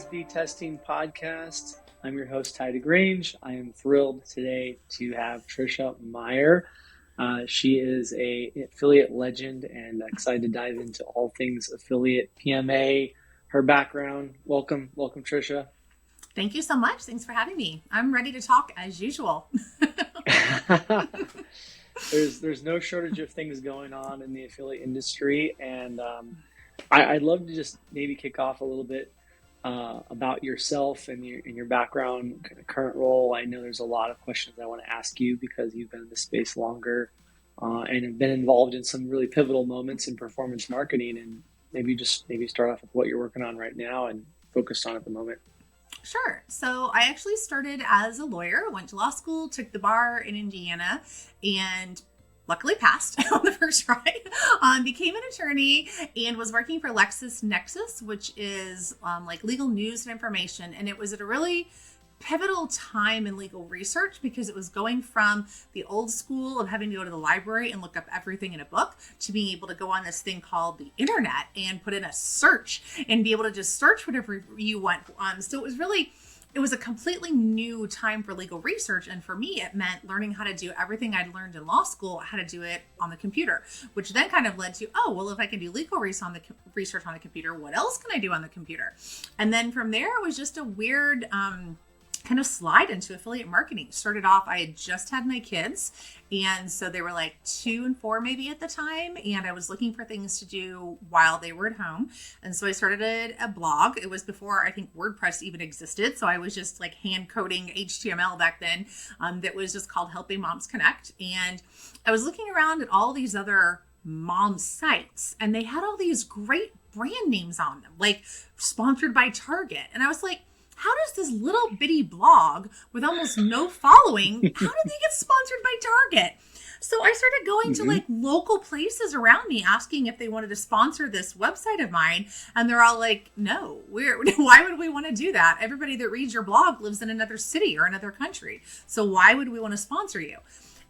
A/B Testing Podcast. I'm your host, Tye DeGrange. I am thrilled today to have Tricia Meyer. She is a affiliate legend and excited to dive into all things affiliate PMA, her background. Welcome, Tricia. Thank you so much. Thanks for having me. I'm ready to talk as usual. There's no shortage of things going on in the affiliate industry, and I'd love to just maybe kick off a little bit about yourself and your background, kind of current role. I know there's a lot of questions I want to ask you because you've been in the space longer and have been involved in some really pivotal moments in performance marketing. And maybe start off with what you're working on right now and focused on at the moment. Sure. So I actually started as a lawyer, went to law school, took the bar in Indiana, and luckily passed on the first try, became an attorney and was working for LexisNexis, which is like legal news and information. And it was at a really pivotal time in legal research because it was going from the old school of having to go to the library and look up everything in a book to being able to go on this thing called the internet and put in a search and be able to just search whatever you want. So it was a completely new time for legal research. And for me, it meant learning how to do everything I'd learned in law school, how to do it on the computer, which then kind of led to, if I can do legal research on the computer, what else can I do on the computer? And then from there, it was just a weird kind of slide into affiliate marketing. Started off, I had just had my kids. And so they were like 2 and 4 maybe at the time. And I was looking for things to do while they were at home. And so I started a blog. It was before I think WordPress even existed. So I was just like hand coding HTML back then. That was just called Helping Moms Connect. And I was looking around at all these other mom sites and they had all these great brand names on them, like sponsored by Target. And I was like, how does this little bitty blog with almost no following, how did they get sponsored by Target? So I started going to like local places around me asking if they wanted to sponsor this website of mine. And they're all like, no, why would we want to do that? Everybody that reads your blog lives in another city or another country. So why would we want to sponsor you?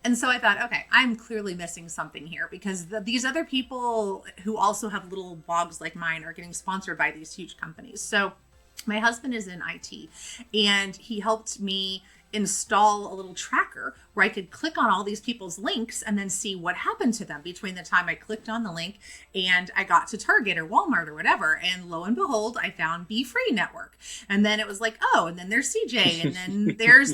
And so I thought, okay, I'm clearly missing something here because these other people who also have little blogs like mine are getting sponsored by these huge companies. So my husband is in IT and he helped me install a little tracker where I could click on all these people's links and then see what happened to them between the time I clicked on the link and I got to Target or Walmart or whatever. And lo and behold, I found Be Free Network. And then it was like, and then there's CJ and then there's,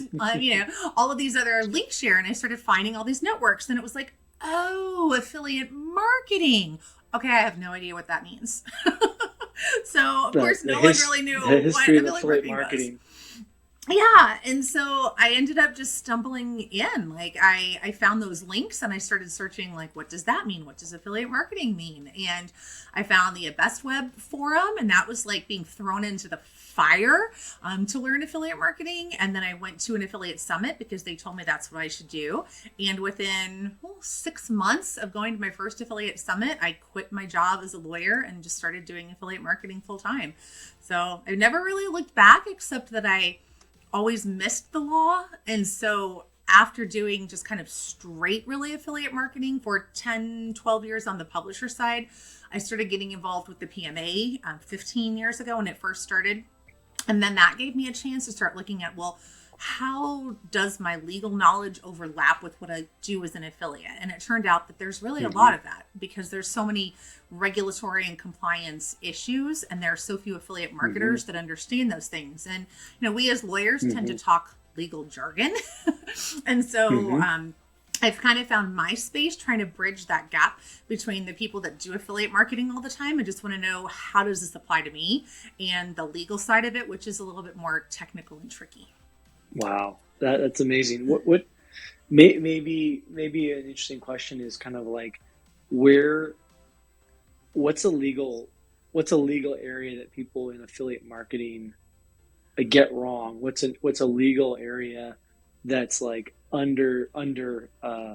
all of these other link share. And I started finding all these networks and it was like, affiliate marketing. Okay, I have no idea what that means. So of course, no one really knew what affiliate marketing was. Yeah. And so I ended up just stumbling in. Like I found those links and I started searching like, what does that mean? What does affiliate marketing mean? And I found the Best Web forum and that was like being thrown into the fire to learn affiliate marketing. And then I went to an affiliate summit because they told me that's what I should do. And within 6 months of going to my first affiliate summit, I quit my job as a lawyer and just started doing affiliate marketing full time. So I never really looked back except that I always missed the law. And so after doing just kind of straight really affiliate marketing for 10, 12 years on the publisher side, I started getting involved with the PMA 15 years ago when it first started. And then that gave me a chance to start looking at, how does my legal knowledge overlap with what I do as an affiliate? And it turned out that there's really a lot of that because there's so many regulatory and compliance issues and there are so few affiliate marketers that understand those things. And, we as lawyers tend to talk legal jargon. And so I've kind of found my space trying to bridge that gap between the people that do affiliate marketing all the time and just want to know how does this apply to me and the legal side of it, which is a little bit more technical and tricky. Wow, that's amazing. What maybe an interesting question is kind of like what's a legal area that people in affiliate marketing get wrong? What's a legal area that's like under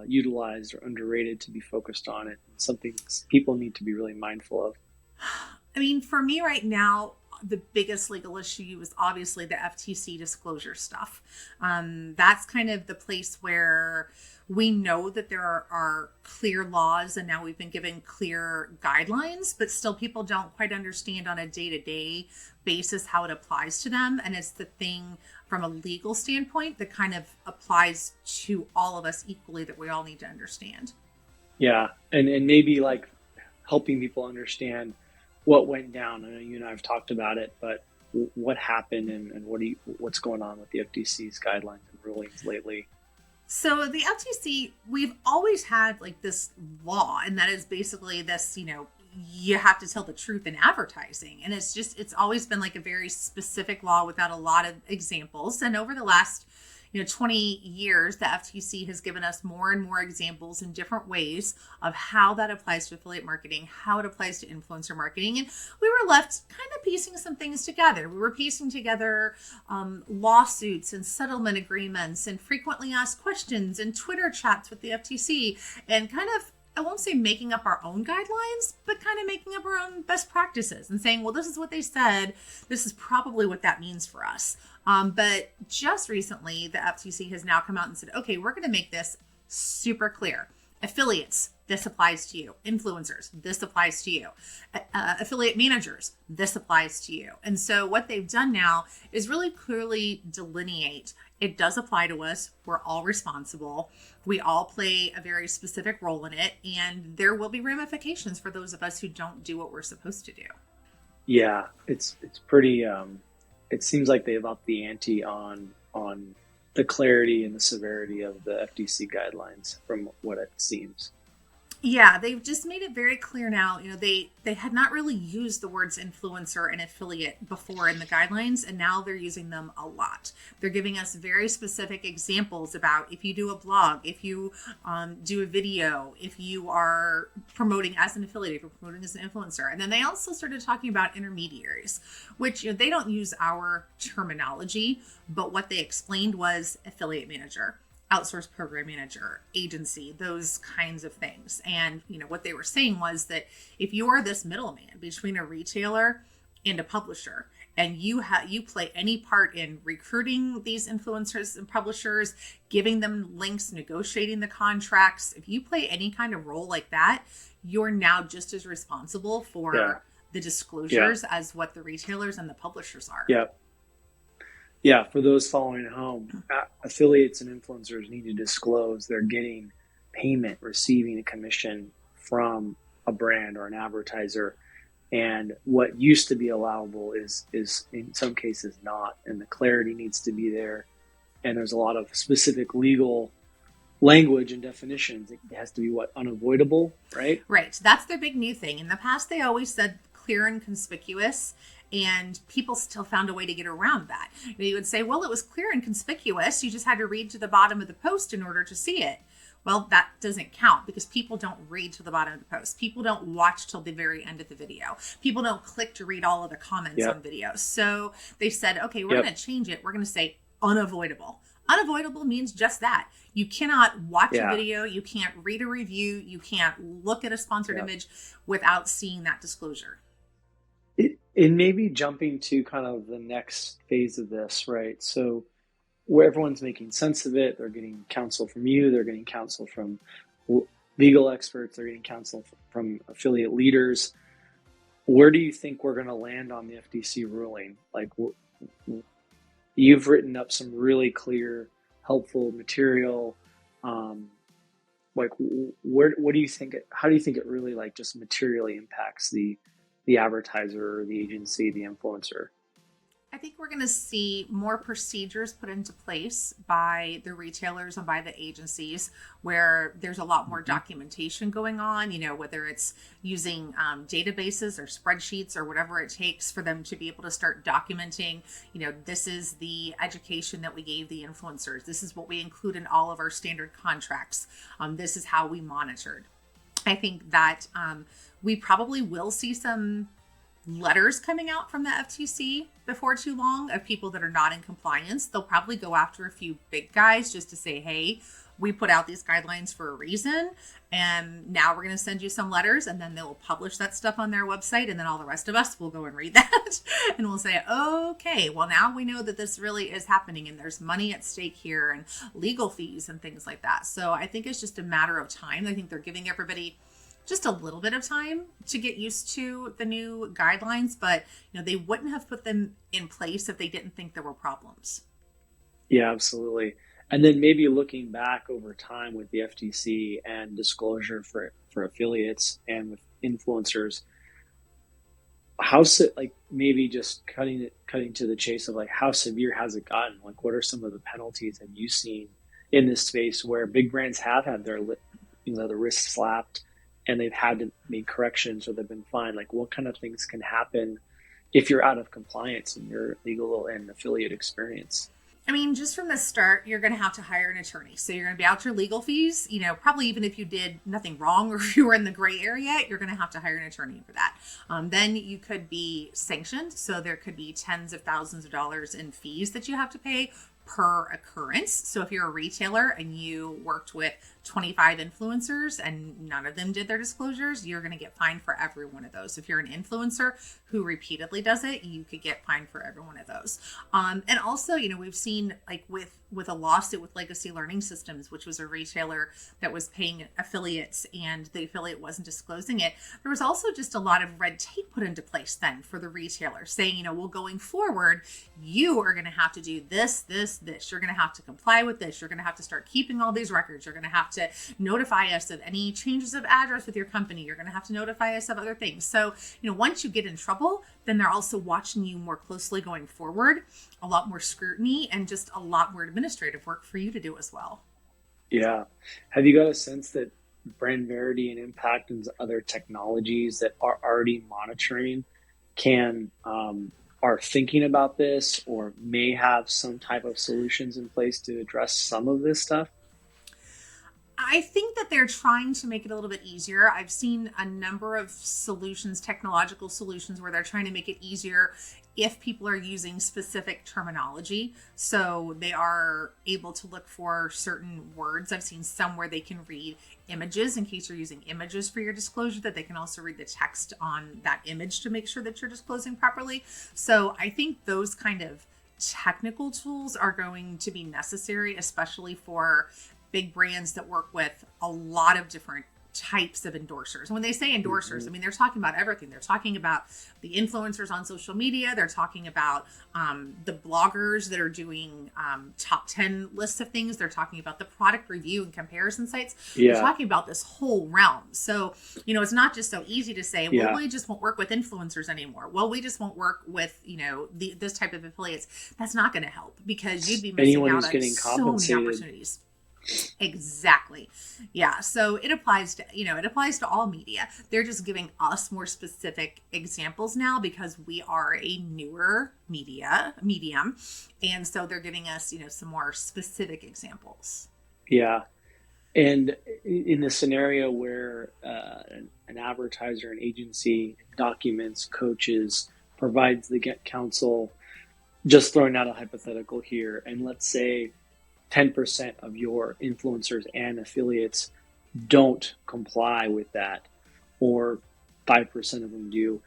utilized or underrated to be focused on it? Something people need to be really mindful of. I mean, for me right now, the biggest legal issue is obviously the FTC disclosure stuff. That's kind of the place where we know that there are clear laws, and now we've been given clear guidelines, but still people don't quite understand on a day-to-day basis how it applies to them. And it's the thing from a legal standpoint that kind of applies to all of us equally that we all need to understand. Yeah. And maybe like helping people understand what went down. I know you and I have talked about it, but what happened and what's going on with the FTC's guidelines and rulings lately? So the FTC, we've always had like this law, and that is basically this, you have to tell the truth in advertising. And it's always been like a very specific law without a lot of examples. And over the last 20 years, the FTC has given us more and more examples in different ways of how that applies to affiliate marketing, how it applies to influencer marketing. And we were left kind of piecing some things together. We were piecing together lawsuits and settlement agreements and frequently asked questions and Twitter chats with the FTC, and kind of, I won't say making up our own guidelines, but kind of making up our own best practices and saying, well, this is what they said. This is probably what that means for us. But just recently, the FTC has now come out and said, okay, we're going to make this super clear. Affiliates, this applies to you. Influencers, this applies to you. Affiliate managers, this applies to you. And so what they've done now is really clearly delineate, it does apply to us. We're all responsible. We all play a very specific role in it. And there will be ramifications for those of us who don't do what we're supposed to do. Yeah, it's pretty, it seems like they've upped the ante on the clarity and the severity of the FTC guidelines from what it seems. Yeah, they've just made it very clear now. They had not really used the words influencer and affiliate before in the guidelines, and now they're using them a lot. They're giving us very specific examples about if you do a blog, if you do a video, if you are promoting as an affiliate, if you're promoting as an influencer. And then they also started talking about intermediaries, which they don't use our terminology, but what they explained was affiliate manager, outsourced program manager, agency, those kinds of things. And, what they were saying was that if you are this middleman between a retailer and a publisher, and you play any part in recruiting these influencers and publishers, giving them links, negotiating the contracts, if you play any kind of role like that, you're now just as responsible for the disclosures as what the retailers and the publishers are. Yeah, for those following at home, affiliates and influencers need to disclose they're getting payment, receiving a commission from a brand or an advertiser. And what used to be allowable is in some cases not. And the clarity needs to be there. And there's a lot of specific legal language and definitions. It has to be unavoidable, right? Right. That's their big new thing. In the past, they always said clear and conspicuous. And people still found a way to get around that. You would say, well, it was clear and conspicuous. You just had to read to the bottom of the post in order to see it. Well, that doesn't count because people don't read to the bottom of the post. People don't watch till the very end of the video. People don't click to read all of the comments on videos. So they said, okay, we're going to change it. We're going to say unavoidable. Unavoidable means just that. You cannot watch a video. You can't read a review. You can't look at a sponsored image without seeing that disclosure. And maybe jumping to kind of the next phase of this, right? So where everyone's making sense of it, they're getting counsel from you, they're getting counsel from legal experts, they're getting counsel from affiliate leaders. Where do you think we're going to land on the FTC ruling? Like, you've written up some really clear, helpful material. What do you think? How do you think it really just materially impacts the advertiser, the agency, the influencer? I think we're going to see more procedures put into place by the retailers and by the agencies where there's a lot more documentation going on, whether it's using databases or spreadsheets or whatever it takes for them to be able to start documenting, this is the education that we gave the influencers. This is what we include in all of our standard contracts. This is how we monitored. I think that we probably will see some letters coming out from the FTC before too long of people that are not in compliance. They'll probably go after a few big guys just to say, hey, we put out these guidelines for a reason. And now we're going to send you some letters, and then they will publish that stuff on their website. And then all the rest of us will go and read that and we'll say, okay, well, now we know that this really is happening and there's money at stake here and legal fees and things like that. So I think it's just a matter of time. I think they're giving everybody just a little bit of time to get used to the new guidelines, but they wouldn't have put them in place if they didn't think there were problems. Yeah, absolutely. And then maybe looking back over time with the FTC and disclosure for affiliates and with influencers, maybe just cutting to the chase of how severe has it gotten? What are some of the penalties have you seen in this space where big brands have had their the wrist slapped and they've had to make corrections or they've been fined? What kind of things can happen if you're out of compliance in your legal and affiliate experience? I mean, just from the start, you're going to have to hire an attorney. So you're going to be out your legal fees, probably even if you did nothing wrong or if you were in the gray area, you're going to have to hire an attorney for that. Then you could be sanctioned. So there could be tens of thousands of dollars in fees that you have to pay per occurrence. So if you're a retailer and you worked with 25 influencers and none of them did their disclosures, you're going to get fined for every one of those. If you're an influencer who repeatedly does it, you could get fined for every one of those. And also, we've seen with a lawsuit with Legacy Learning Systems, which was a retailer that was paying affiliates and the affiliate wasn't disclosing it. There was also just a lot of red tape put into place then for the retailer saying, well, going forward, you are going to have to do this. You're going to have to comply with this. You're going to have to start keeping all these records. You're going to have to notify us of any changes of address with your company. You're going to have to notify us of other things. So, once you get in trouble, then they're also watching you more closely going forward, a lot more scrutiny and just a lot more administrative work for you to do as well. Yeah. Have you got a sense that Brand Verity and Impact and other technologies that are already monitoring are thinking about this or may have some type of solutions in place to address some of this stuff? I think that they're trying to make it a little bit easier. I've seen a number of solutions, technological solutions, where they're trying to make it easier if people are using specific terminology. So they are able to look for certain words. I've seen some where they can read images in case you're using images for your disclosure, that they can also read the text on that image to make sure that you're disclosing properly. So I think those kind of technical tools are going to be necessary, especially for big brands that work with a lot of different types of endorsers. When they say endorsers, I mean, they're talking about everything. They're talking about the influencers on social media. They're talking about the bloggers that are doing top 10 lists of things. They're talking about the product review and comparison sites. Yeah. They're talking about this whole realm. So, it's not just so easy to say, well, we just won't work with influencers anymore. Well, we just won't work with, this type of affiliates. That's not going to help because you'd be missing out on so many opportunities. Exactly. Yeah. So it applies to all media. They're just giving us more specific examples now because we are a newer medium. And so they're giving us, some more specific examples. Yeah. And in the scenario where an advertiser, an agency documents, coaches, provides the counsel, just throwing out a hypothetical here, and let's say 10% of your influencers and affiliates don't comply with that, or 5% of them do.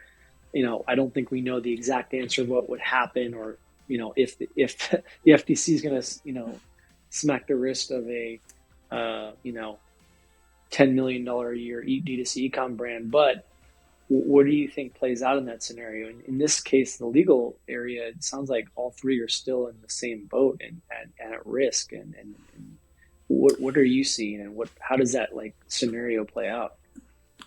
I don't think we know the exact answer of what would happen, or if the FTC is going to smack the wrist of a $10 million a year D2C e-com brand. But what do you think plays out in that scenario? In this case, the legal area, it sounds like all three are still in the same boat and at risk. And what are you seeing, and how does that scenario play out?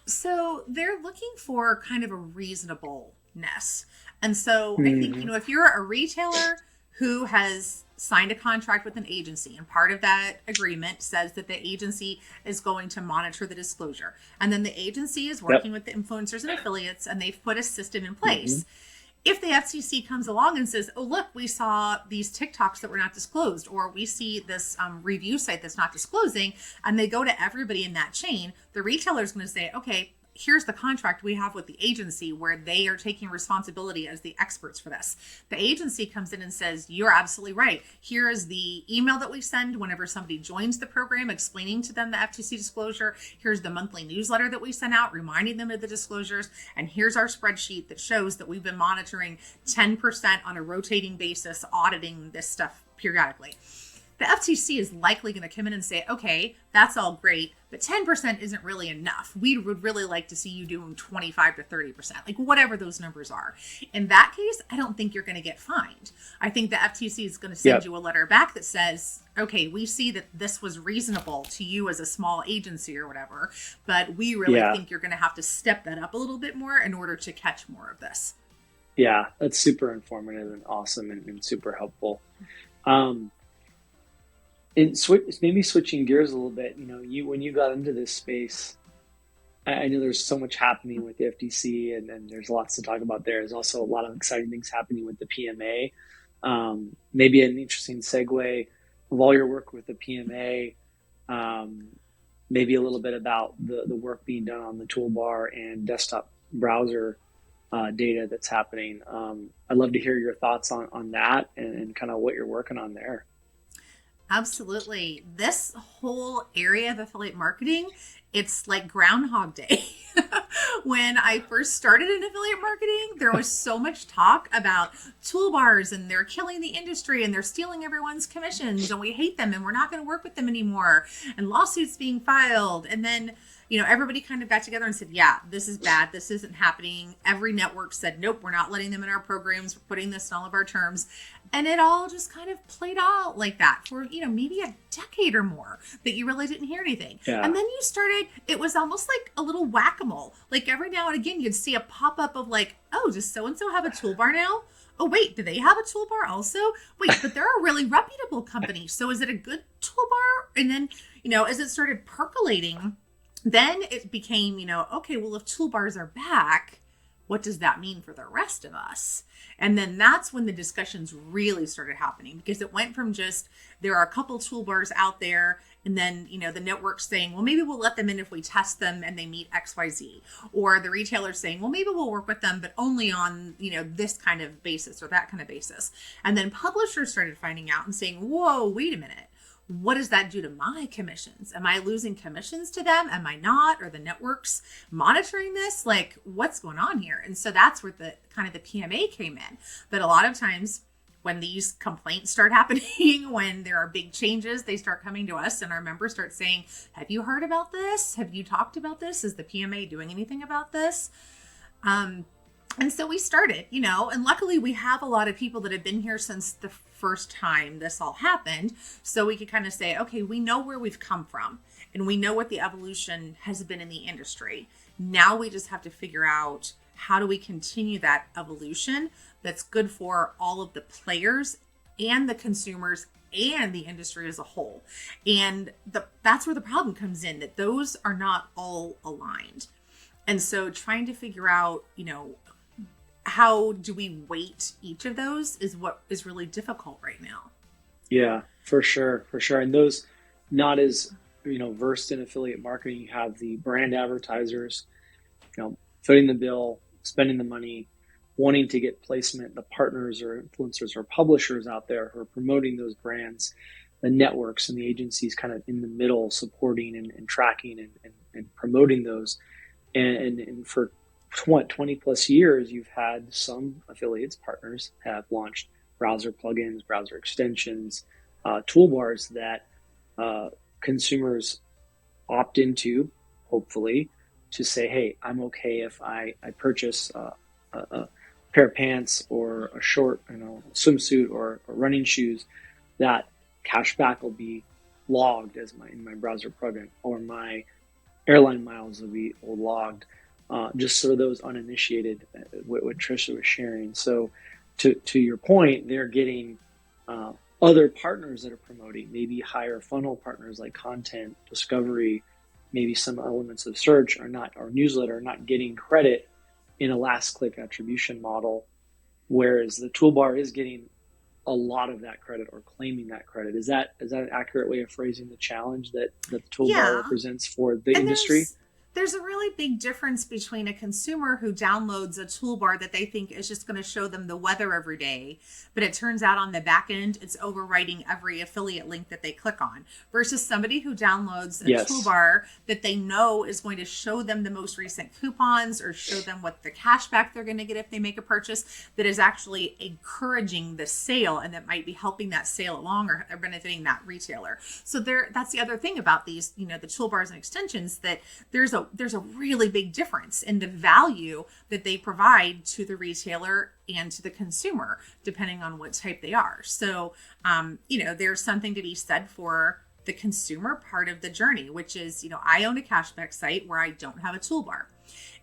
So they're looking for kind of a reasonableness. And so I think, if you're a retailer who has signed a contract with an agency, and part of that agreement says that the agency is going to monitor the disclosure, and then the agency is working with the influencers and affiliates, and they've put a system in place. If the FTC comes along and says, oh, look, we saw these TikToks that were not disclosed, or we see this review site that's not disclosing, and they go to everybody in that chain, the retailer is going to say, okay, here's the contract we have with the agency where they are taking responsibility as the experts for this. The agency comes in and says, you're absolutely right. Here is the email that we send whenever somebody joins the program, explaining to them the FTC disclosure. Here's the monthly newsletter that we send out, reminding them of the disclosures. And here's our spreadsheet that shows that we've been monitoring 10% on a rotating basis, auditing this stuff periodically. The FTC is likely going to come in and say, okay, that's all great, but 10% isn't really enough. We would really like to see you doing 25 to 30%, like whatever those numbers are. In that case, I don't think you're going to get fined. I think the FTC is going to send you a letter back that says, okay, we see that this was reasonable to you as a small agency or whatever, but we really think you're going to have to step that up a little bit more in order to catch more of this. Yeah, that's super informative and awesome and super helpful. And maybe switching gears a little bit, when you got into this space, I know there's so much happening with the FTC and there's lots to talk about there. There's also a lot of exciting things happening with the PMA. Maybe an interesting segue of all your work with the PMA, maybe a little bit about the work being done on the toolbar and desktop browser data that's happening. I'd love to hear your thoughts on that and kind of what you're working on there. Absolutely. This whole area of affiliate marketing, it's like Groundhog Day. When I first started in affiliate marketing, there was so much talk about toolbars and they're killing the industry and they're stealing everyone's commissions and we hate them and we're not going to work with them anymore and lawsuits being filed. And then, everybody kind of got together and said, yeah, this is bad. This isn't happening. Every network said, nope, we're not letting them in our programs. We're putting this in all of our terms. And it all just kind of played out like that for, maybe a decade or more that you really didn't hear anything. Yeah. And then it was almost like a little whack-a-mole. Like every now and again, you'd see a pop-up of like, oh, does so-and-so have a toolbar now? Oh, wait, do they have a toolbar also? Wait, but they're a really reputable company. So is it a good toolbar? And then, as it started percolating, then it became, okay, well, if toolbars are back, what does that mean for the rest of us? And then that's when the discussions really started happening, because it went from just, there are a couple toolbars out there, and then, the network's saying, well, maybe we'll let them in if we test them and they meet XYZ. Or the retailer's saying, well, maybe we'll work with them, but only on, this kind of basis or that kind of basis. And then publishers started finding out and saying, whoa, wait a minute. What does that do to my commissions? Am I losing commissions to them? Am I not? Are the networks monitoring this? Like, what's going on here? And so that's where the PMA came in. But a lot of times when these complaints start happening, when there are big changes, they start coming to us and our members start saying, have you heard about this? Have you talked about this? Is the PMA doing anything about this? And so we started, and luckily we have a lot of people that have been here since the first time this all happened. So we could kind of say, okay, we know where we've come from and we know what the evolution has been in the industry. Now we just have to figure out how do we continue that evolution that's good for all of the players and the consumers and the industry as a whole. And that's where the problem comes in, that those are not all aligned. And so trying to figure out, how do we weight each of those is what is really difficult right now. Yeah, for sure. And those not as, versed in affiliate marketing, you have the brand advertisers, footing the bill, spending the money, wanting to get placement, the partners or influencers or publishers out there who are promoting those brands, the networks and the agencies kind of in the middle supporting and tracking and promoting those. And for 20 plus years, you've had some affiliates, partners have launched browser plugins, browser extensions, toolbars that consumers opt into, hopefully, to say, hey, I'm okay if I purchase a pair of pants or a short, swimsuit or running shoes, that cashback will be logged as in my browser plugin, or my airline miles will be logged. Just so those uninitiated, what Tricia was sharing. So to your point, they're getting other partners that are promoting, maybe higher funnel partners like content, discovery, maybe some elements of search or newsletter are not getting credit in a last click attribution model, whereas the toolbar is getting a lot of that credit or claiming that credit. Is that an accurate way of phrasing the challenge that the toolbar represents for the industry? There's a really big difference between a consumer who downloads a toolbar that they think is just going to show them the weather every day, but it turns out on the back end, it's overwriting every affiliate link that they click on, versus somebody who downloads a toolbar that they know is going to show them the most recent coupons or show them what the cashback they're going to get if they make a purchase, that is actually encouraging the sale and that might be helping that sale along or benefiting that retailer. So that's the other thing about these, the toolbars and extensions, that there's a really big difference in the value that they provide to the retailer and to the consumer, depending on what type they are. So, there's something to be said for the consumer part of the journey, which is, I own a cashback site where I don't have a toolbar.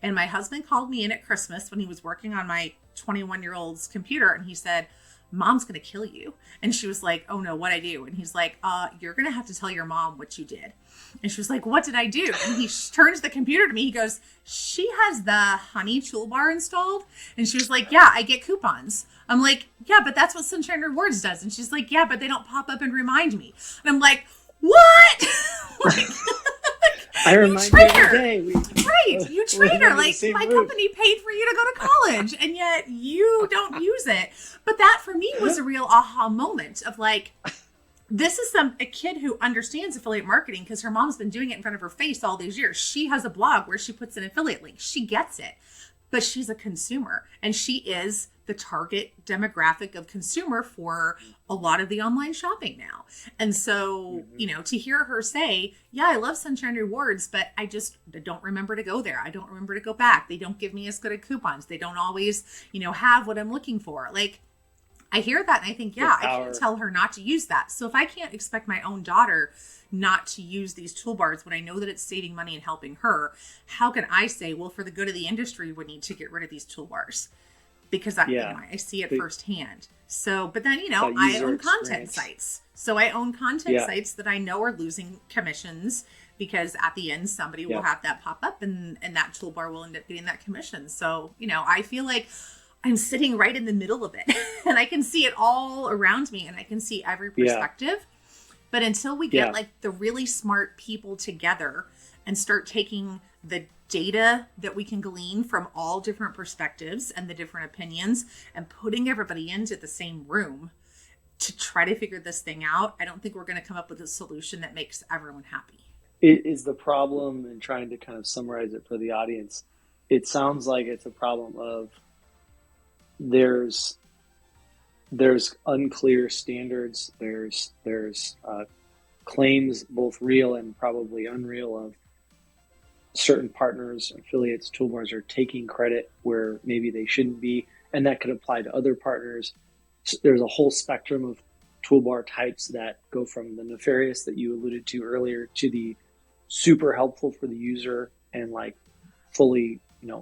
And my husband called me in at Christmas when he was working on my 21-year-old's computer, and he said, "Mom's going to kill you." And she was like, "Oh no, what'd I do?" And he's like, "You're going to have to tell your mom what you did." And she was like, "What did I do?" And he turns the computer to me. He goes, "She has the Honey toolbar installed." And she was like, "Yeah, I get coupons." I'm like, "Yeah, but that's what Sunshine Rewards does." And she's like, "Yeah, but they don't pop up and remind me." And I'm like, "What?" I remind you every day. Right, you traitor. Like, my company paid for you to go to college, and yet you don't use it. But that for me was a real aha moment of like, this is a kid who understands affiliate marketing because her mom's been doing it in front of her face all these years. She has a blog where she puts an affiliate link. She gets it, but she's a consumer, and she is the target demographic of consumer for a lot of the online shopping now. And so, to hear her say, "Yeah, I love Sunshine Rewards, but I don't remember to go there. I don't remember to go back. They don't give me as good of coupons. They don't always, have what I'm looking for." Like, I hear that and I think, I can't tell her not to use that. So if I can't expect my own daughter not to use these toolbars when I know that it's saving money and helping her, how can I say, well, for the good of the industry, we need to get rid of these toolbars? Because I see it firsthand. So, but then, I own content sites. So I own content sites that I know are losing commissions because at the end, somebody will have that pop up and that toolbar will end up getting that commission. So, I feel like I'm sitting right in the middle of it and I can see it all around me and I can see every perspective. But until we get like the really smart people together and start taking the data that we can glean from all different perspectives and the different opinions and putting everybody into the same room to try to figure this thing out, I don't think we're going to come up with a solution that makes everyone happy. It is the problem, in trying to kind of summarize it for the audience, it sounds like it's a problem of there's unclear standards, there's claims, both real and probably unreal, of certain partners, affiliates, toolbars are taking credit where maybe they shouldn't be, and that could apply to other partners. So there's a whole spectrum of toolbar types that go from the nefarious that you alluded to earlier to the super helpful for the user and like fully,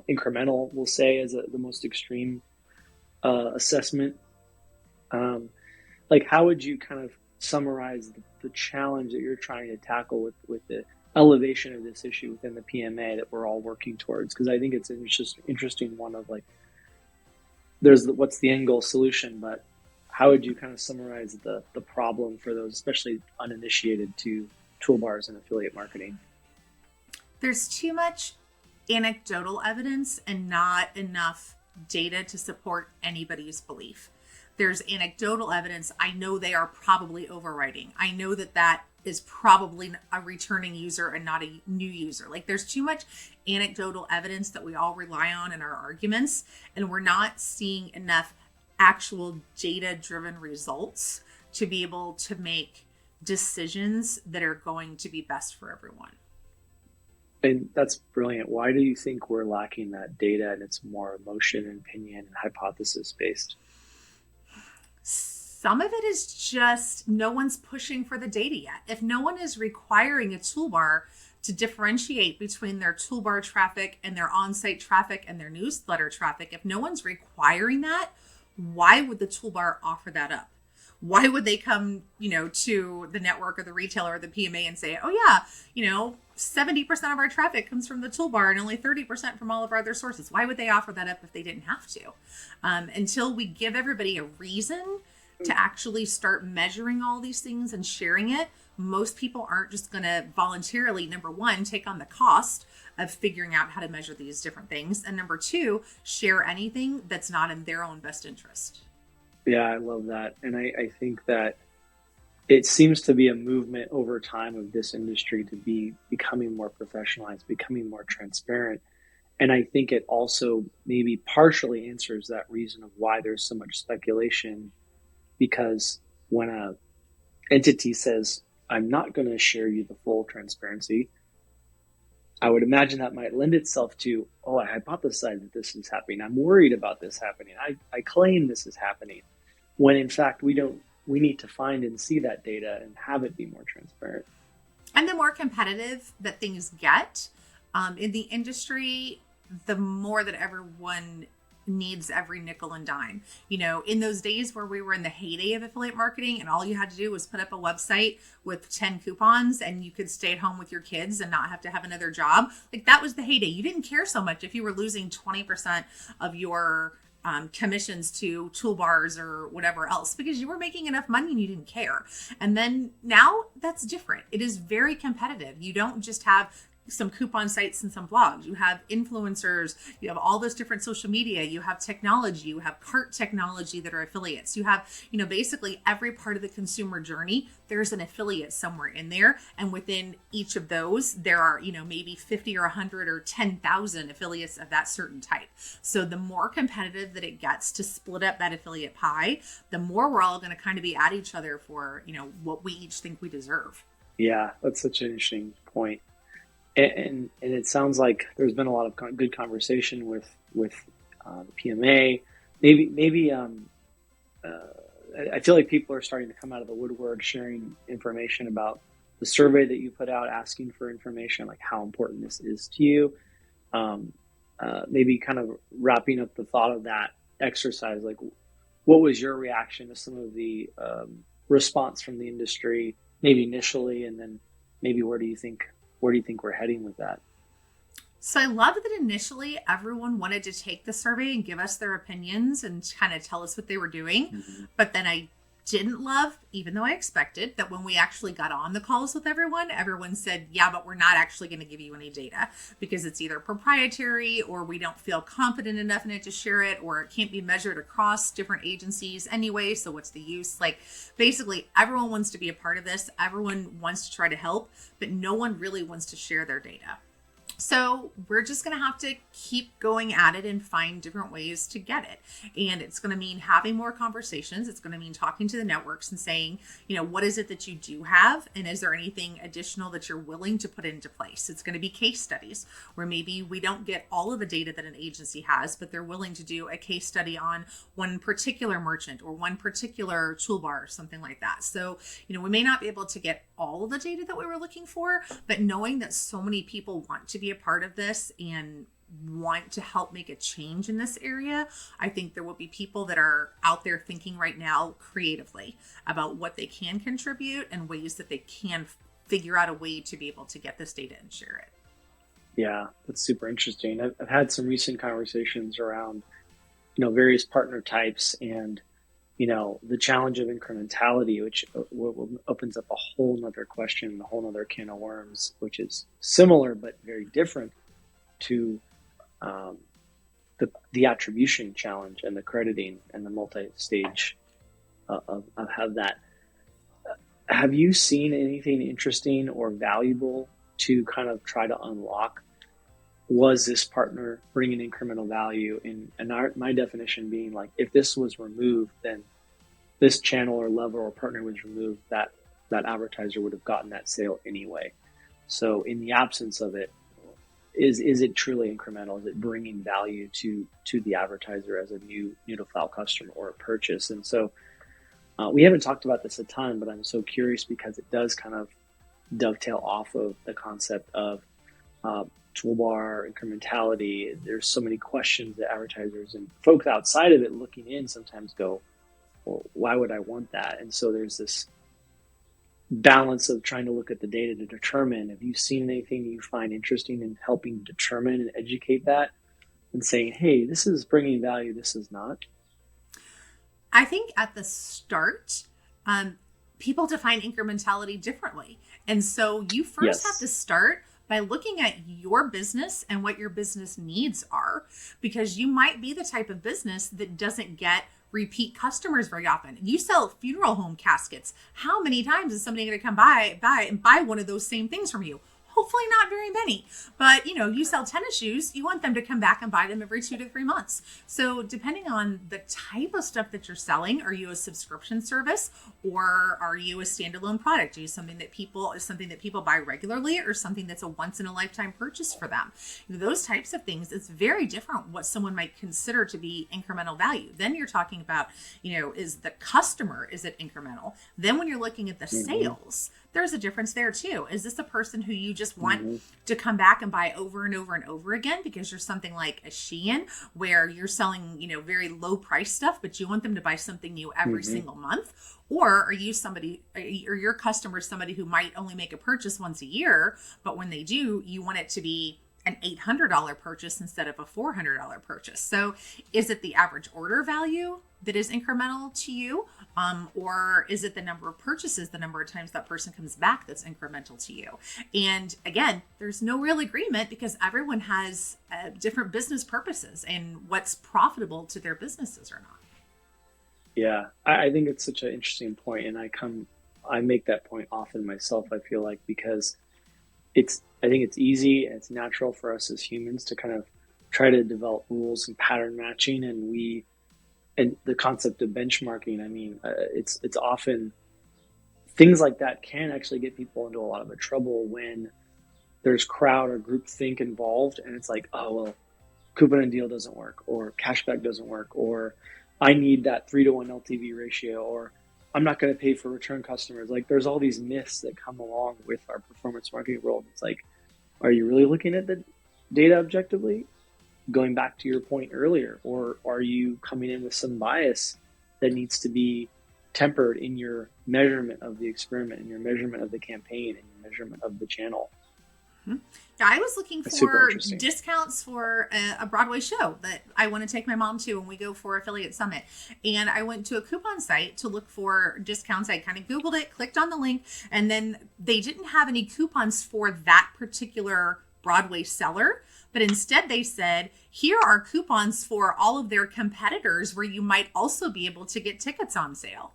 incremental, we'll say, as the most extreme assessment. Like, how would you kind of summarize the challenge that you're trying to tackle with the elevation of this issue within the PMA that we're all working towards? Because I think it's just interesting one of like, what's the end goal solution, but how would you kind of summarize the problem for those, especially uninitiated to toolbars and affiliate marketing? There's too much anecdotal evidence and not enough data to support anybody's belief. There's anecdotal evidence. I know they are probably overwriting. I know that is probably a returning user and not a new user. Like, there's too much anecdotal evidence that we all rely on in our arguments, and we're not seeing enough actual data-driven results to be able to make decisions that are going to be best for everyone. And that's brilliant. Why do you think we're lacking that data and it's more emotion and opinion and hypothesis based? Some of it is just no one's pushing for the data yet. If no one is requiring a toolbar to differentiate between their toolbar traffic and their on-site traffic and their newsletter traffic, if no one's requiring that, why would the toolbar offer that up? Why would they come, to the network or the retailer or the PMA and say, oh yeah, 70% of our traffic comes from the toolbar and only 30% from all of our other sources? Why would they offer that up if they didn't have to? Until we give everybody a reason to actually start measuring all these things and sharing it, most people aren't just going to voluntarily, number one, take on the cost of figuring out how to measure these different things. And number two, share anything that's not in their own best interest. Yeah, I love that. And I think that it seems to be a movement over time of this industry to be becoming more professionalized, becoming more transparent. And I think it also maybe partially answers that reason of why there's so much speculation, because when a entity says, I'm not going to share you the full transparency, I would imagine that might lend itself to, oh, I hypothesize that this is happening. I'm worried about this happening. I claim this is happening. When in fact, we need to find and see that data and have it be more transparent. And the more competitive that things get in the industry, the more that everyone needs every nickel and dime. You know, in those days where we were in the heyday of affiliate marketing and all you had to do was put up a website with 10 coupons and you could stay at home with your kids and not have to have another job, like that was the heyday. You didn't care so much if you were losing 20% of your commissions to Toolbars or whatever else, because you were making enough money and you didn't care. And then now that's different. It is very competitive. You don't just have some coupon sites and some blogs. You have influencers, you have all this different social media, you have technology, you have cart technology that are affiliates. You have, you know, basically every part of the consumer journey, there's an affiliate somewhere in there. And within each of those, there are, you know, maybe 50 or 100 or 10,000 affiliates of that certain type. So the more competitive that it gets to split up that affiliate pie, the more we're all going to kind of be at each other for, you know, what we each think we deserve. Yeah, that's such an interesting point. And it sounds like there's been a lot of good conversation with the PMA. Maybe I feel like people are starting to come out of the woodwork, sharing information about the survey that you put out, asking for information like how important this is to you. Maybe kind of wrapping up the thought of that exercise. Like, what was your reaction to some of the response from the industry, maybe initially, and then maybe where do you think we're heading with that? So I love that initially everyone wanted to take the survey and give us their opinions and kind of tell us what they were doing. Mm-hmm. But then I didn't love, even though I expected, that when we actually got on the calls with everyone said, yeah, but we're not actually going to give you any data because it's either proprietary or we don't feel confident enough in it to share it, or it can't be measured across different agencies anyway. So what's the use? Like, basically everyone wants to be a part of this. Everyone wants to try to help, but no one really wants to share their data. So we're just going to have to keep going at it and find different ways to get it. And it's going to mean having more conversations. It's going to mean talking to the networks and saying, you know, what is it that you do have? And is there anything additional that you're willing to put into place? It's going to be case studies where maybe we don't get all of the data that an agency has, but they're willing to do a case study on one particular merchant or one particular toolbar or something like that. So, you know, we may not be able to get all of the data that we were looking for, but knowing that so many people want to be a part of this and want to help make a change in this area, I think there will be people that are out there thinking right now creatively about what they can contribute and ways that they can figure out a way to be able to get this data and share it. Yeah, that's super interesting. I've had some recent conversations around, you know, various partner types and, you know, the challenge of incrementality, which opens up a whole nother question, a whole nother can of worms, which is similar but very different to the attribution challenge and the crediting and the multi-stage of how that. Have you seen anything interesting or valuable to kind of try to unlock? Was this partner bringing incremental value? My definition being like, if this was removed, then this channel or level or partner was removed, that advertiser would have gotten that sale anyway. So in the absence of it, is it truly incremental? Is it bringing value to the advertiser as a new to file customer or a purchase? And so we haven't talked about this a ton, but I'm so curious because it does kind of dovetail off of the concept of toolbar incrementality. There's so many questions that advertisers and folks outside of it looking in sometimes go, well, why would I want that? And so there's this balance of trying to look at the data to determine, have you seen anything you find interesting in helping determine and educate that and saying, hey, this is bringing value, this is not? I think at the start, people define incrementality differently. And so you first have to start by looking at your business and what your business needs are, because you might be the type of business that doesn't get repeat customers very often. You sell funeral home caskets. How many times is somebody going to come by and buy one of those same things from you? Hopefully not very many, but you sell tennis shoes, you want them to come back and buy them every 2 to 3 months. So depending on the type of stuff that you're selling, are you a subscription service or are you a standalone product? Are you something that people buy regularly or something that's a once in a lifetime purchase for them? Those types of things, it's very different what someone might consider to be incremental value. Then you're talking about, is the customer, is it incremental? Then when you're looking at the sales, there's a difference there too. Is this a person who you just want to come back and buy over and over and over again because you're something like a Shein where you're selling, very low price stuff, but you want them to buy something new every single month? Or are you your customer somebody who might only make a purchase once a year, but when they do, you want it to be an $800 purchase instead of a $400 purchase? So is it the average order value that is incremental to you? Or is it the number of purchases, the number of times that person comes back that's incremental to you? And again, there's no real agreement because everyone has different business purposes and what's profitable to their businesses or not. Yeah, I think it's such an interesting point, and I make that point often myself. I feel like because I think it's easy and it's natural for us as humans to kind of try to develop rules and pattern matching, and the concept of benchmarking. I mean, it's often things like that can actually get people into a lot of trouble when there's crowd or group think involved, and it's like, oh well, coupon and deal doesn't work, or cashback doesn't work, or I need that 3-to-1 LTV ratio, or I'm not going to pay for return customers. Like there's all these myths that come along with our performance marketing world. It's like, are you really looking at the data objectively? Going back to your point earlier, or are you coming in with some bias that needs to be tempered in your measurement of the experiment, in your measurement of the campaign, in your measurement of the channel? Yeah, I was looking for discounts for a Broadway show that I want to take my mom to when we go for Affiliate Summit. And I went to a coupon site to look for discounts. I kind of Googled it, clicked on the link, and then they didn't have any coupons for that particular Broadway seller. But instead they said, here are coupons for all of their competitors where you might also be able to get tickets on sale.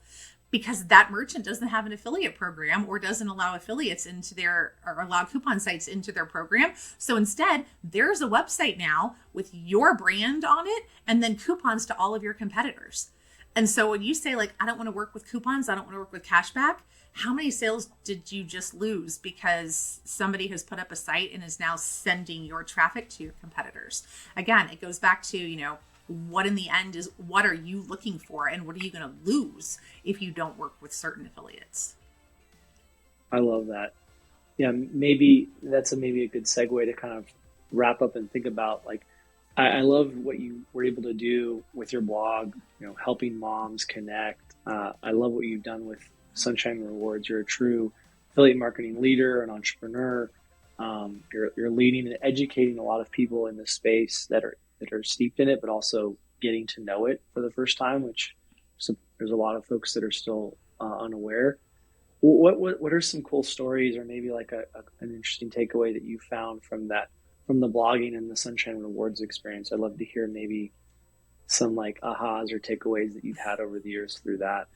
Because that merchant doesn't have an affiliate program or doesn't allow affiliates or allow coupon sites into their program. So instead, there's a website now with your brand on it and then coupons to all of your competitors. And so when you say like, I don't want to work with coupons, I don't want to work with cashback, how many sales did you just lose because somebody has put up a site and is now sending your traffic to your competitors? Again, it goes back to, what in the end is what are you looking for and what are you going to lose if you don't work with certain affiliates? I love that. Yeah, maybe that's maybe a good segue to kind of wrap up and think about like, I love what you were able to do with your blog, helping moms connect. I love what you've done with Sunshine Rewards. You're a true affiliate marketing leader, an entrepreneur. You're leading and educating a lot of people in this space that are steeped in it, but also getting to know it for the first time, which there's a lot of folks that are still unaware. What are some cool stories or maybe like an interesting takeaway that you found from the blogging and the Sunshine Rewards experience? I'd love to hear maybe some like ahas or takeaways that you've had over the years through that.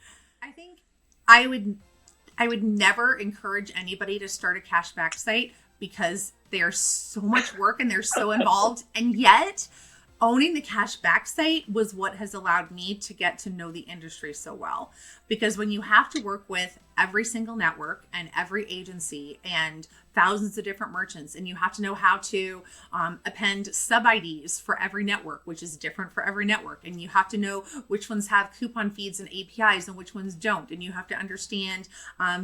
I think I would never encourage anybody to start a cashback site because there's so much work and they're so involved. And yet owning the cashback site was what has allowed me to get to know the industry so well. Because when you have to work with every single network and every agency and thousands of different merchants, and you have to know how to append sub IDs for every network, which is different for every network, and you have to know which ones have coupon feeds and APIs and which ones don't, and you have to understand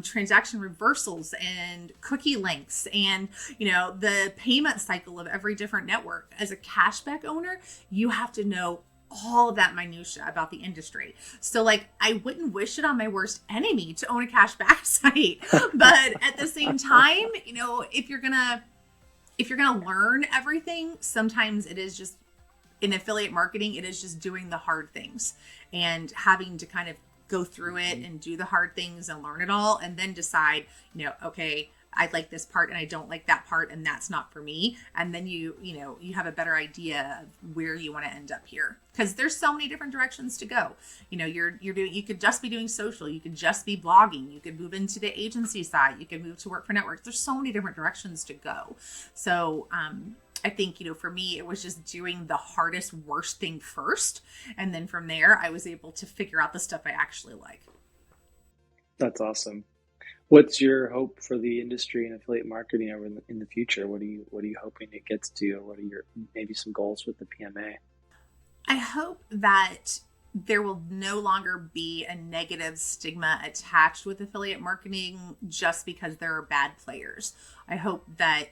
transaction reversals and cookie links and the payment cycle of every different network. As a cashback owner, you have to know all of that minutia about the industry. So like, I wouldn't wish it on my worst enemy to own a cashback site, but at the same time, if you're gonna learn everything, sometimes it is just in affiliate marketing, it is just doing the hard things and having to kind of go through it and do the hard things and learn it all, and then decide, okay, I like this part and I don't like that part, and that's not for me. And then you have a better idea of where you want to end up here, because there's so many different directions to go. You could just be doing social, you could just be blogging, you could move into the agency side, you could move to work for networks. There's so many different directions to go. So I think, for me, it was just doing the hardest, worst thing first. And then from there, I was able to figure out the stuff I actually like. That's awesome. What's your hope for the industry and affiliate marketing over in the future? What are you hoping it gets to? Or what are your maybe some goals with the PMA? I hope that there will no longer be a negative stigma attached with affiliate marketing just because there are bad players. I hope that,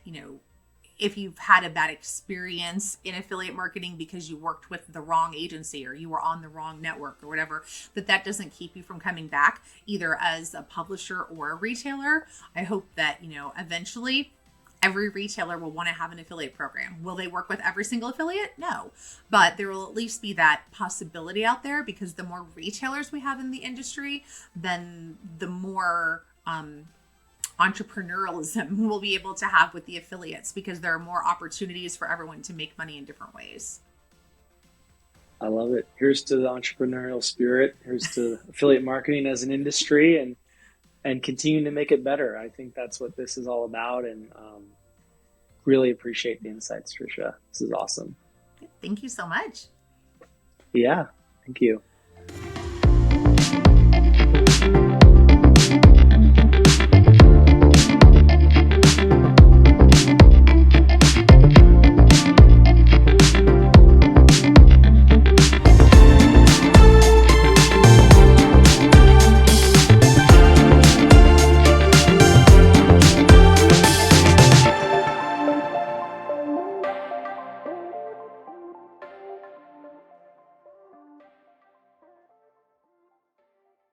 if you've had a bad experience in affiliate marketing because you worked with the wrong agency or you were on the wrong network or whatever, that doesn't keep you from coming back either as a publisher or a retailer. I hope that, eventually every retailer will want to have an affiliate program. Will they work with every single affiliate? No, but there will at least be that possibility out there, because the more retailers we have in the industry, then the more, entrepreneurialism we'll be able to have with the affiliates, because there are more opportunities for everyone to make money in different ways. I love it. Here's to the entrepreneurial spirit. Here's to affiliate marketing as an industry, and continuing to make it better. I think that's what this is all about, and really appreciate the insights, Tricia. This is awesome. Thank you so much. Yeah, thank you.